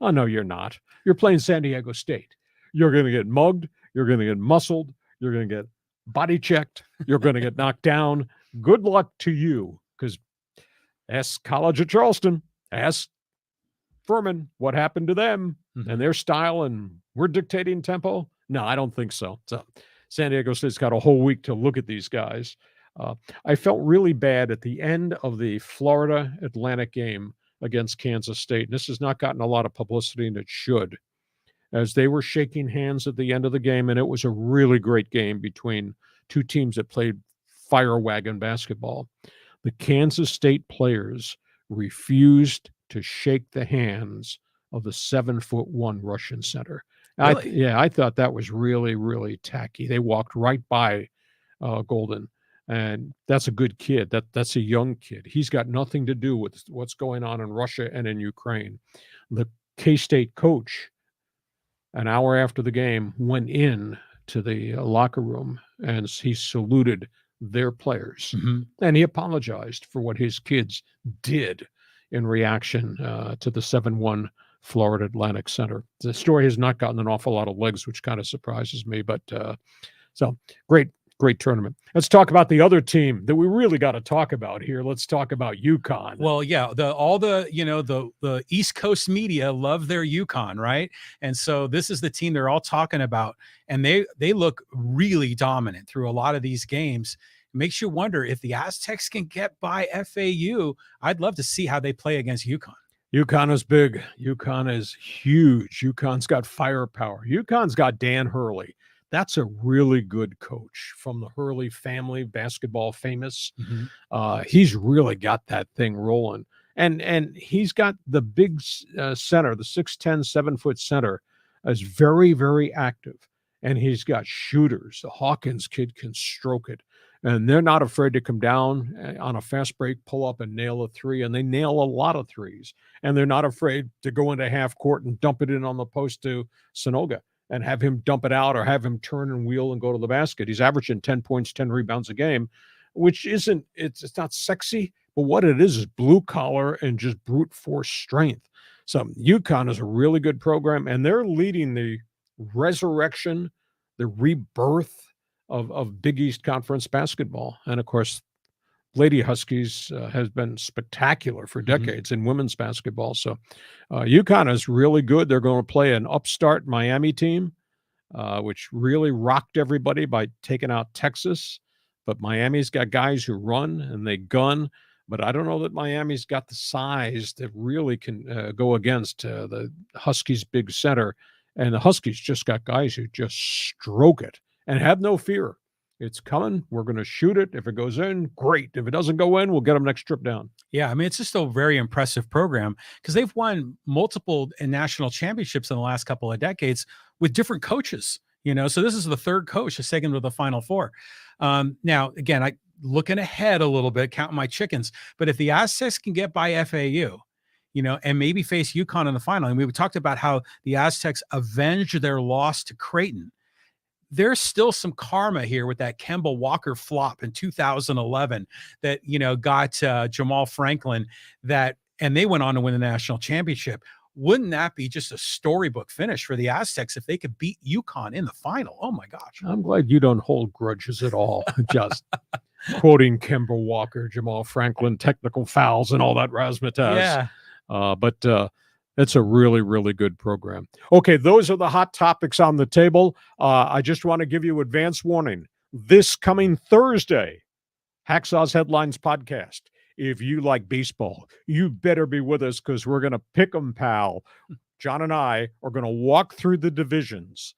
Oh, no, you're not. You're playing San Diego State. You're going to get mugged. You're going to get muscled. You're going to get body checked. You're going to get knocked down. Good luck to you, because ask College of Charleston. Ask Furman what happened to them and their style, and we're dictating tempo. No, I don't think so. So San Diego State's got a whole week to look at these guys. I felt really bad at the end of the Florida Atlantic game against Kansas State. And this has not gotten a lot of publicity, and it should, as they were shaking hands at the end of the game. And it was a really great game between 2 teams that played fire wagon basketball. The Kansas State players refused to shake the hands of the 7'1" Russian center. Really? I thought that was really, really tacky. They walked right by Golden, and that's a good kid. That's a young kid. He's got nothing to do with what's going on in Russia and in Ukraine. The K-State coach, an hour after the game, went in to the locker room and he saluted their players, and he apologized for what his kids did. in reaction to the 7-1 Florida Atlantic Center. The story has not gotten an awful lot of legs, which kind of surprises me, but so great tournament. Let's talk about the other team that we really got to talk about here. Let's talk about UConn. Well, yeah, the East Coast media love their UConn, right? And so this is the team they're all talking about, and they look really dominant through a lot of these games. It makes you wonder if the Aztecs can get by FAU. I'd love to see how they play against UConn. UConn is big. UConn is huge. UConn's got firepower. UConn's got Dan Hurley. That's a really good coach from the Hurley family, basketball famous. Mm-hmm. He's really got that thing rolling. And he's got the big center, the 6'10", 7-foot center, is very, very active. And he's got shooters. The Hawkins kid can stroke it. And they're not afraid to come down on a fast break, pull up and nail a three. And they nail a lot of threes. And they're not afraid to go into half court and dump it in on the post to Sanoga and have him dump it out or have him turn and wheel and go to the basket. He's averaging 10 points, 10 rebounds a game, which isn't, it's not sexy, but what it is blue collar and just brute force strength. So UConn is a really good program, and they're leading the resurrection, the rebirth of Big East Conference basketball. And of course, Lady Huskies has been spectacular for decades in women's basketball. So UConn is really good. They're going to play an upstart Miami team, which really rocked everybody by taking out Texas. But Miami's got guys who run and they gun. But I don't know that Miami's got the size that really can go against the Huskies' big center. And the Huskies just got guys who just stroke it and have no fear. It's coming. We're going to shoot it. If it goes in, great. If it doesn't go in, we'll get them next trip down. Yeah, I mean, it's just a very impressive program because they've won multiple national championships in the last couple of decades with different coaches, So this is the third coach that's taken to the Final Four. Now, again, I looking ahead a little bit, counting my chickens. But if the Aztecs can get by FAU, and maybe face UConn in the final, and we talked about how the Aztecs avenged their loss to Creighton. There's still some karma here with that Kemba Walker flop in 2011 that, got Jamal Franklin and they went on to win the national championship. Wouldn't that be just a storybook finish for the Aztecs if they could beat UConn in the final? Oh my gosh. I'm glad you don't hold grudges at all. Just quoting Kemba Walker, Jamal Franklin, technical fouls and all that razzmatazz. Yeah. But it's a really, really good program. Okay, those are the hot topics on the table. I just want to give you advance warning. This coming Thursday, Hacksaw's Headlines podcast. If you like baseball, you better be with us because we're going to pick 'em, pal. John and I are going to walk through the divisions,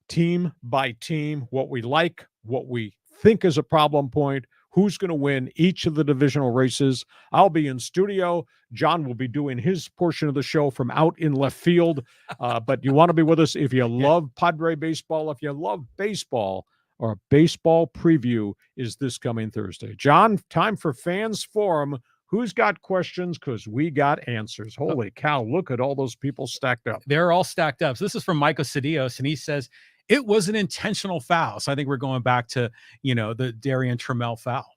team by team, what we like, what we think is a problem point, who's going to win each of the divisional races. I'll be in studio. John will be doing his portion of the show from out in left field. But you want to be with us if you love Padre baseball, if you love baseball. Our baseball preview is this coming Thursday. John, time for Fans Forum. Who's got questions? Because we got answers. Holy cow, look at all those people stacked up. They're all stacked up. So this is from Michael Cedillos, and he says, it was an intentional foul. So I think we're going back to, the Darrion TRAMMELL foul.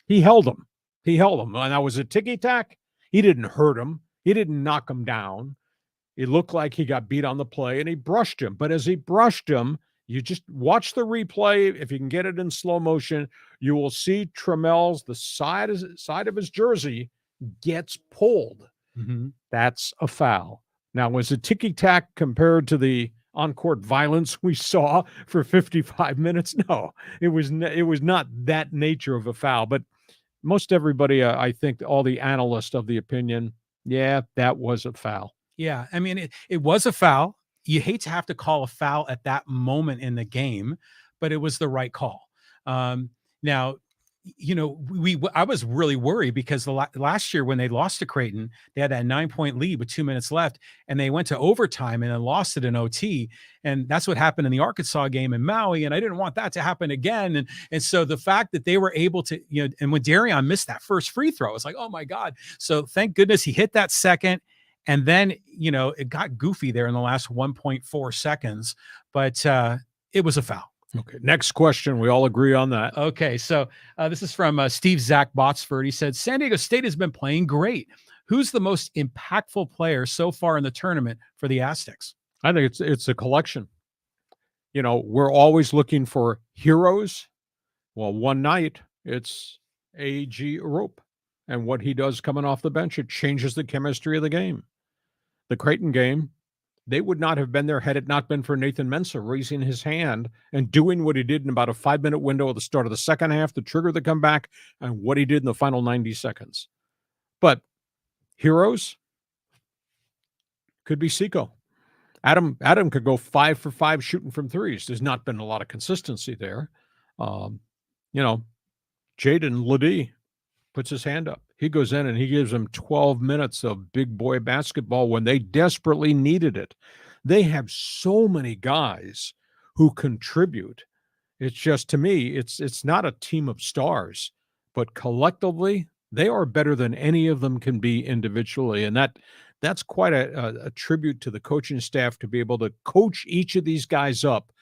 He held him. And that was a ticky-tack. He didn't hurt him. He didn't knock him down. It looked like he got beat on the play, and he brushed him. But as he brushed him, you just watch the replay. If you can get it in slow motion, you will see TRAMMELL's, the side of his jersey gets pulled. Mm-hmm. That's a foul. Now, was it ticky-tack compared to the on-court violence we saw for 55 minutes? No, it was not that nature of a foul. But most everybody, I think all the analysts of the opinion, yeah, that was a foul. Yeah, I mean, it was a foul. You hate to have to call a foul at that moment in the game, but it was the right call. Now, I was really worried because last year when they lost to Creighton, they had that 9-point lead with 2 minutes left, and they went to overtime and then lost it in OT. And that's what happened in the Arkansas game in Maui. And I didn't want that to happen again. And so the fact that they were able to, and when Darrion missed that first free throw, it's like, oh my God. So thank goodness he hit that second. And then, it got goofy there in the last 1.4 seconds, but it was a foul. Okay, next question. We all agree on that. Okay, so this is from Steve Zach Botsford. He said, San Diego State has been playing great. who's the most impactful player so far in the tournament for the Aztecs? I think it's a collection. You know, we're always looking for heroes. Well, one night it's AROP, and what he does coming off the bench, it changes the chemistry of the game. The Creighton game, they would not have been there had it not been for Nathan MENSAH raising his hand and doing what he did in about a 5-minute window at the start of the second half to trigger the comeback, and what he did in the final 90 seconds. But heroes could be Seco. Adam could go 5 for 5 shooting from threes. There's not been a lot of consistency there. You know, Jaden LeDee puts his hand up. He goes in and he gives them 12 minutes of big boy basketball when they desperately needed it. They have so many guys who contribute. It's just, to me, it's not a team of stars, but collectively they are better than any of them can be individually. And that's quite a tribute to the coaching staff to be able to coach each of these guys up,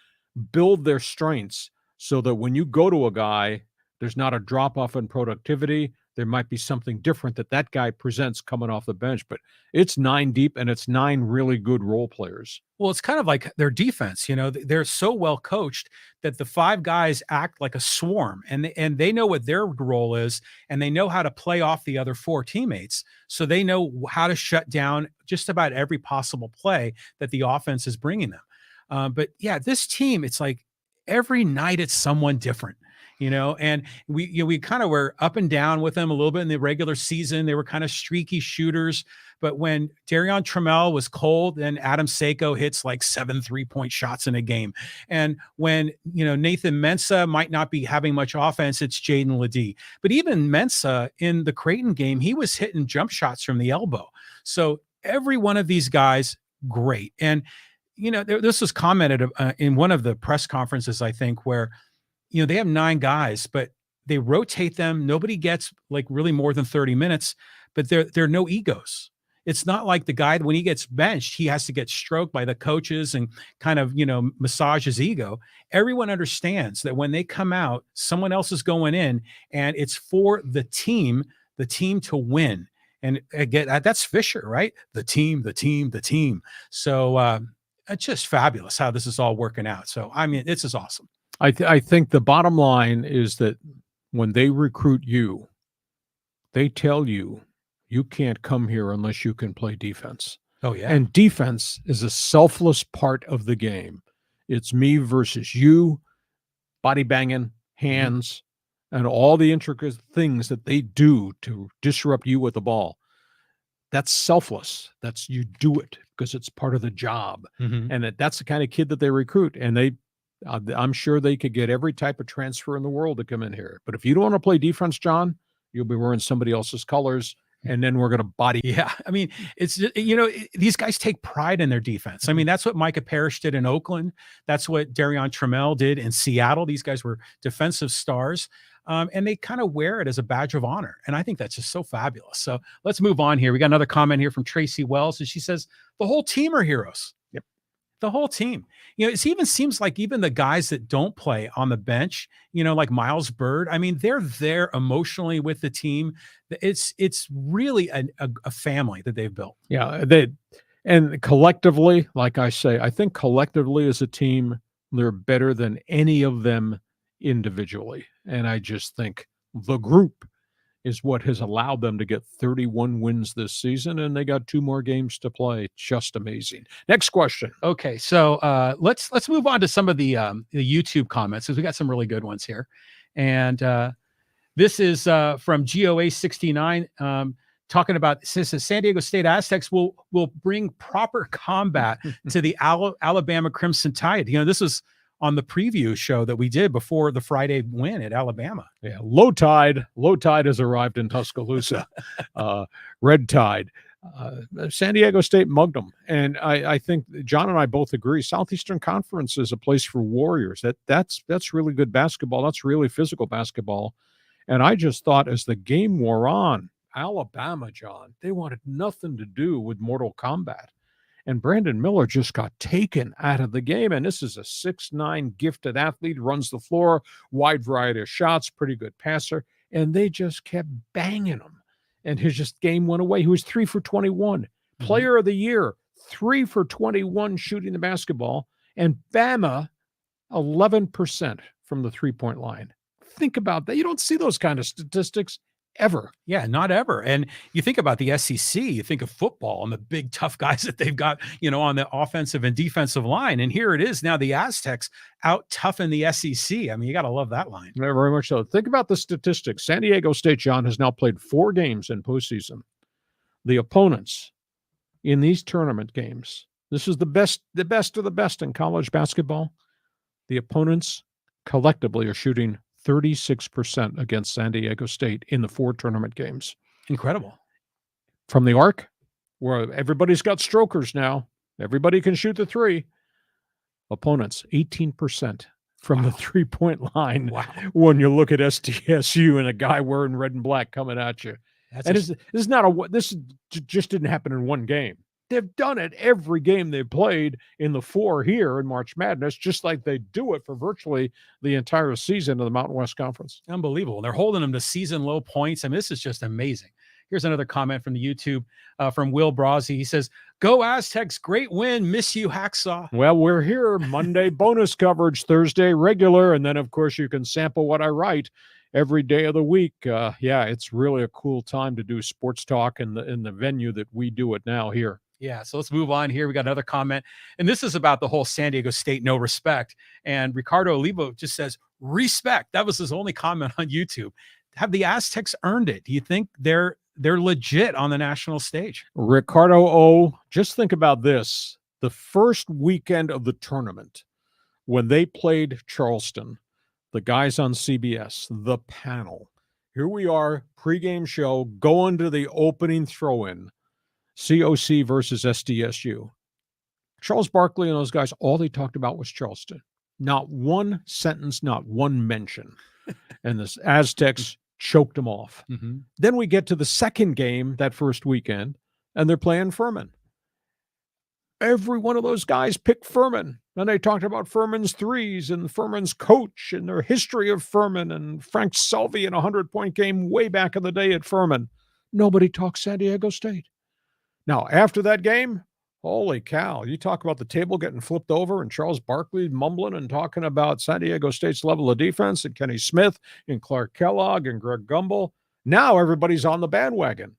build their strengths so that when you go to a guy, there's not a drop off in productivity. There might be something different that guy presents coming off the bench, but it's 9 deep and it's 9 really good role players. Well, it's kind of like their defense. You know, they're so well coached that the 5 guys act like a swarm, and they know what their role is, and they know how to play off the other 4 teammates. So they know how to shut down just about every possible play that the offense is bringing them. But yeah, this team, it's like every night it's someone different. You know, and we kind of were up and down with them a little bit in the regular season. They were kind of streaky shooters, but when Darrion TRAMMELL was cold, then Adam Seco hits like 7 3-point shots in a game. And when, you know, Nathan MENSAH might not be having much offense, it's Jaden LeDee. But even MENSAH in the Creighton game, he was hitting jump shots from the elbow. So every one of these guys, great. And, you know, this was commented in one of the press conferences, I think, where, you know, they have 9 guys, but they rotate them. Nobody gets like really more than 30 minutes, but there are no egos. It's not like the guy, when he gets benched, he has to get stroked by the coaches and kind of, you know, massage his ego. Everyone understands that when they come out, someone else is going in, and it's for the team to win. And again, that's Fisher, right? The team. So it's just fabulous how this is all working out. So, I mean, this is awesome. I think the bottom line is that when they recruit you, they tell you, you can't come here unless you can play defense. Oh, yeah. And defense is a selfless part of the game. It's me versus you, body banging, hands, and all the intricate things that they do to disrupt you with the ball. That's selfless. That's, you do it because it's part of the job. And that's the kind of kid that they recruit. And I'm sure they could get every type of transfer in the world to come in here. But if you don't want to play defense, John, you'll be wearing somebody else's colors, and then we're going to body. Yeah. I mean, it's, you know, these guys take pride in their defense. I mean, that's what Micah Parrish did in Oakland. That's what Darrion TRAMMELL did in Seattle. These guys were defensive stars. And they kind of wear it as a badge of honor. And I think that's just so fabulous. So let's move on here. We got another comment here from Tracy Wells, and she says, the whole team are heroes. Yep. The whole team. You know, it even seems like even the guys that don't play on the bench, you know, like Miles Bird, I mean, they're there emotionally with the team. It's really a family that they've built. Yeah. And collectively, like I say, I think collectively as a team, they're better than any of them individually. And I just think the group is what has allowed them to get 31 wins this season, and they got 2 more games to play. Just amazing. Next question. Okay, so let's move on to some of the YouTube comments, because we got some really good ones here. And this is from GOA69, talking about, since the San Diego State Aztecs will bring proper combat to the Alabama Crimson Tide. You know, this was on the preview show that we did before the Friday win at Alabama. Yeah, low tide has arrived in Tuscaloosa. Red tide. San Diego State mugged them. And I think John and I both agree, Southeastern Conference is a place for warriors. That's really good basketball. That's really physical basketball. And I just thought as the game wore on, Alabama, John, they wanted nothing to do with Mortal Kombat. And Brandon Miller just got taken out of the game. And this is a 6'9" gifted athlete, runs the floor, wide variety of shots, pretty good passer. And they just kept banging him. and his just game went away. He was 3 for 21. Player of the year, 3 for 21 shooting the basketball. And Bama, 11% from the three-point line. Think about that. You don't see those kind of statistics ever. Yeah, not ever. And you think about the SEC, you think of football and the big tough guys that they've got, on the offensive and defensive line. And here it is now, the Aztecs out toughen the SEC. I mean, you got to love that line. Yeah, very much so. Think about the statistics. San Diego State, John, has now played 4 games in postseason. The opponents in these tournament games, this is the best of the best in college basketball. The opponents collectively are shooting 36% against San Diego State in the 4 tournament games. Incredible. From the arc, where everybody's got strokers now, everybody can shoot the 3. Opponents, 18% from the three-point line. Wow. When you look at SDSU and a guy wearing red and black coming at you. This just didn't happen in one game. They've done it every game they've played in the 4 here in March Madness, just like they do it for virtually the entire season of the Mountain West Conference. Unbelievable. They're holding them to season low points. I mean, this is just amazing. Here's another comment from the YouTube from Will Brazzi. He says, "Go Aztecs, great win. Miss you, Hacksaw." Well, we're here. Monday bonus coverage, Thursday regular, and then, of course, you can sample what I write every day of the week. It's really a cool time to do sports talk in the venue that we do it now here. Yeah, so let's move on here. We got another comment, and this is about the whole San Diego State no respect. And Ricardo Olivo just says, respect. That was his only comment on YouTube. Have the Aztecs earned it? Do you think they're legit on the national stage? Ricardo O, just think about this. The first weekend of the tournament, when they played Charleston, the guys on CBS, the panel, here we are, pregame show, going to the opening throw-in. COC versus SDSU. Charles Barkley and those guys, all they talked about was Charleston. Not one sentence, not one mention. And the Aztecs choked them off. Mm-hmm. Then we get to the second game that first weekend, and they're playing Furman. Every one of those guys picked Furman. And they talked about Furman's threes and Furman's coach and their history of Furman and Frank Salvi in a 100-point game way back in the day at Furman. Nobody talks San Diego State. Now, after that game, holy cow, you talk about the table getting flipped over and Charles Barkley mumbling and talking about San Diego State's level of defense and Kenny Smith and Clark Kellogg and Greg Gumbel. Now everybody's on the bandwagon.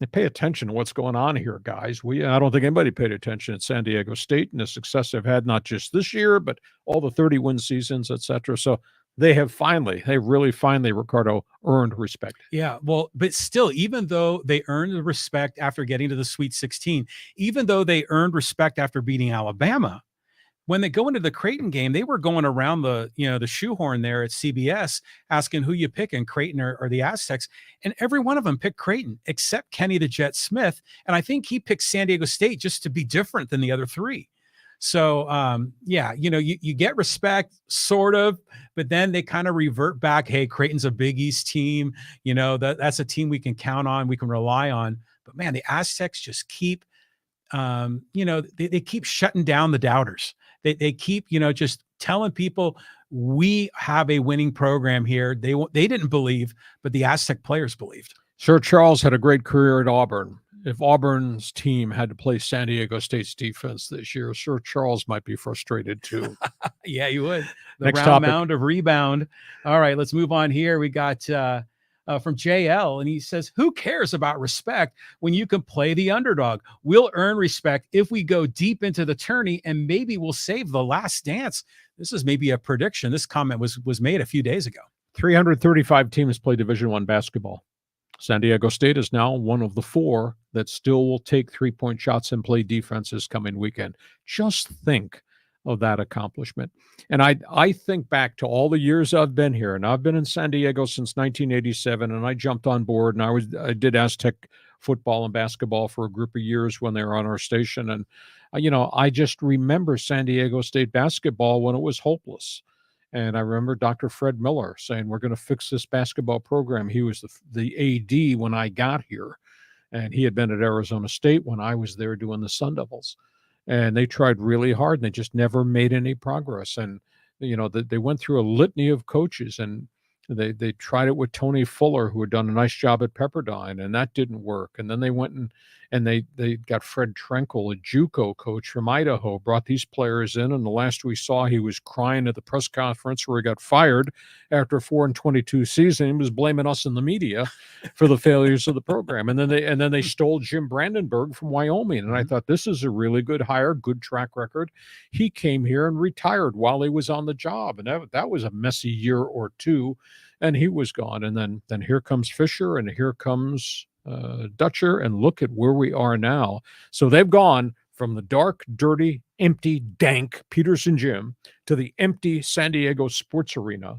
They pay attention to what's going on here, guys. I don't think anybody paid attention at San Diego State and the success they've had, not just this year, but all the 30-win seasons, et cetera. So they really finally, Ricardo, earned respect. Yeah, well, but still, even though they earned the respect after getting to the Sweet 16, even though they earned respect after beating Alabama, when they go into the Creighton game, they were going around the shoehorn there at CBS asking who you picking, Creighton or the Aztecs, and every one of them picked Creighton except Kenny the Jet Smith, and I think he picked San Diego State just to be different than the other 3. So, you get respect, sort of, but then they kind of revert back. Hey, Creighton's a Big East team. That's a team we can count on, we can rely on. But man, the Aztecs just keep, they keep shutting down the doubters. They keep, just telling people we have a winning program here. They didn't believe, but the Aztec players believed. Sir Charles had a great career at Auburn. If Auburn's team had to play San Diego State's defense this year, Sir Charles might be frustrated too. Yeah, you would. The Next round topic. mound of rebound. All right, let's move on here. We got from JL, and he says, who cares about respect when you can play the underdog? We'll earn respect if we go deep into the tourney, and maybe we'll save the last dance. This is maybe a prediction. This comment was made a few days ago. 335 teams play Division I basketball. San Diego State is now one of the 4 that still will take three-point shots and play defense this coming weekend. Just think of that accomplishment. And I think back to all the years I've been here, and I've been in San Diego since 1987, and I jumped on board, and I did Aztec football and basketball for a group of years when they were on our station. And, I just remember San Diego State basketball when it was hopeless. And I remember Dr. Fred Miller saying, we're going to fix this basketball program. He was the AD when I got here, and he had been at Arizona State when I was there doing the Sun Devils. And they tried really hard, and they just never made any progress. And, they went through a litany of coaches. And They tried it with Tony Fuller, who had done a nice job at Pepperdine, and that didn't work. And then they went and they got Fred Trenkel, a JUCO coach from Idaho, brought these players in. And the last we saw, he was crying at the press conference where he got fired after a 4-22 season. He was blaming us in the media for the failures of the program. And then they stole Jim Brandenburg from Wyoming. And I thought, this is a really good hire, good track record. He came here and retired while he was on the job. And that was a messy year or two. And he was gone. And then here comes Fisher, and here comes Dutcher, and look at where we are now. So they've gone from the dark, dirty, empty, dank Peterson Gym to the empty San Diego Sports Arena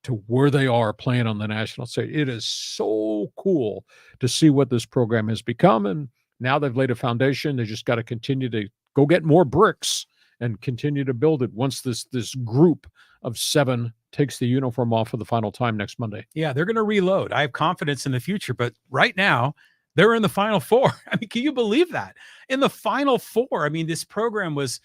to where they are playing on the national stage. It is so cool to see what this program has become. And now they've laid a foundation. They just got to continue to go get more bricks and continue to build it once this group of 7 takes the uniform off for the final time next Monday. Yeah, they're going to reload. I have confidence in the future, but right now they're in the Final Four. I mean, can you believe that? In the Final Four, I mean, this program was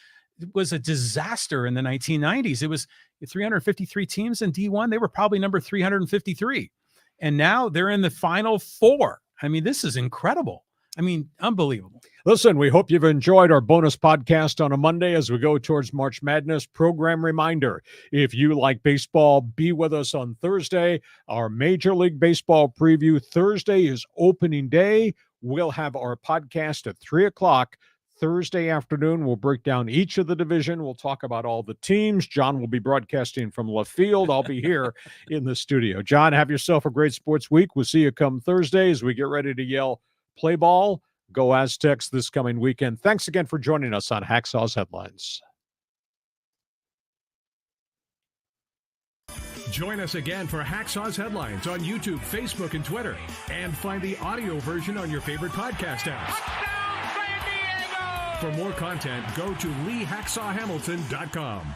a disaster in the 1990s. It was 353 teams in D1. They were probably number 353. And now they're in the Final Four. I mean, this is incredible. I mean, unbelievable. Listen, we hope you've enjoyed our bonus podcast on a Monday as we go towards March Madness. Program reminder, if you like baseball, be with us on Thursday. Our Major League Baseball preview. Thursday is opening day. We'll have our podcast at 3 o'clock. Thursday afternoon, we'll break down each of the division. We'll talk about all the teams. John will be broadcasting from left field. I'll be here in the studio. John, have yourself a great sports week. We'll see you come Thursday as we get ready to yell, play ball, go Aztecs this coming weekend. Thanks again for joining us on Hacksaw's Headlines. Join us again for Hacksaw's Headlines on YouTube, Facebook, and Twitter. And find the audio version on your favorite podcast apps. For more content, go to LeeHacksawHamilton.com.